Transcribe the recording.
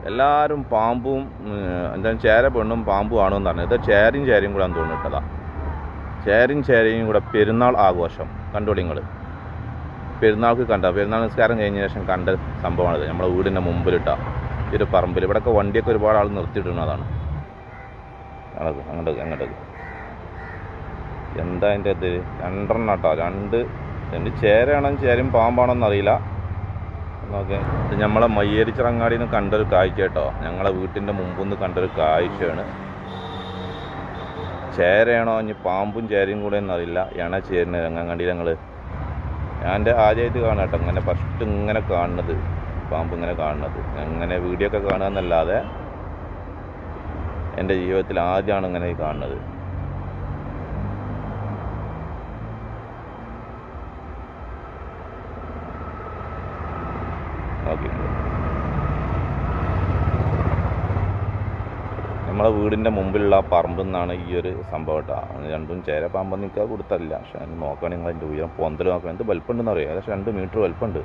എല്ലാവരും പാമ്പും എന്താ ചേര പെണ്ണും പാമ്പും ആണെന്ന് പറഞ്ഞു. ഇത് ചേരയും കൂടെ തോന്നിട്ടതാ. ചേരയും കൂടെ പെരുന്നാൾ ആഘോഷം കണ്ടോളി നിങ്ങൾ. പെരുന്നാൾക്ക് പെരുന്നാൾ നിസ്കാരം കഴിഞ്ഞ ശേഷം കണ്ട സംഭവമാണിത്. നമ്മുടെ വീടിൻ്റെ മുമ്പിലിട്ട ഈ ഒരു പറമ്പിൽ. ഇവിടെയൊക്കെ വണ്ടിയൊക്കെ ഒരുപാട് ആൾ നിർത്തിയിടുന്നതാണ്. അങ്ങോട്ടേക്ക് എന്താ അതിൻ്റെ ഇത്? രണ്ടെണ്ണം കേട്ടോ. രണ്ട് ചേരയാണോ ചേരയും പാമ്പാണോന്ന് അറിയില്ല. ഓക്കെ, ഇത് നമ്മളെ മയ്യേരിച്ചിറങ്ങാടിന്ന് കണ്ടൊരു കാഴ്ച കേട്ടോ. ഞങ്ങളെ വീട്ടിൻ്റെ മുമ്പിൽ നിന്ന് കണ്ടൊരു കാഴ്ചയാണ്. ചേരയാണോ ഇനി പാമ്പും ചേരയും കൂടെ എന്നറിയില്ല. ചേരുന്നത് രംഗങ്ങാടിയിൽ ഞാൻ എൻ്റെ ആദ്യമായിട്ട് കാണാം കേട്ടോ. ഇങ്ങനെ ഫസ്റ്റ് ഇങ്ങനെ കാണുന്നത്, പാമ്പ് ഇങ്ങനെ കാണുന്നത്. അങ്ങനെ വീഡിയോ ഒക്കെ കാണുക എന്നല്ലാതെ എൻ്റെ ജീവിതത്തിൽ ആദ്യമാണ് ഇങ്ങനെ കാണുന്നത്. ഓക്കെ, നമ്മളെ വീടിൻ്റെ മുമ്പിലുള്ള പറമ്പിൽ നിന്നാണ് ഈ ഒരു സംഭവം കേട്ടോ. രണ്ടും ചേര പാമ്പ് നിൽക്കാൻ കൊടുത്തല്ല. പക്ഷെ നോക്കുകയാണെങ്കിൽ നിങ്ങൾ അതിൻ്റെ ഉയരം പൊന്തൽ നോക്കണം. എന്ത് വലുപ്പമുണ്ടെന്ന് അറിയാം. ഏകദേശം 2 മീറ്റർ വലുപ്പമുണ്ട്.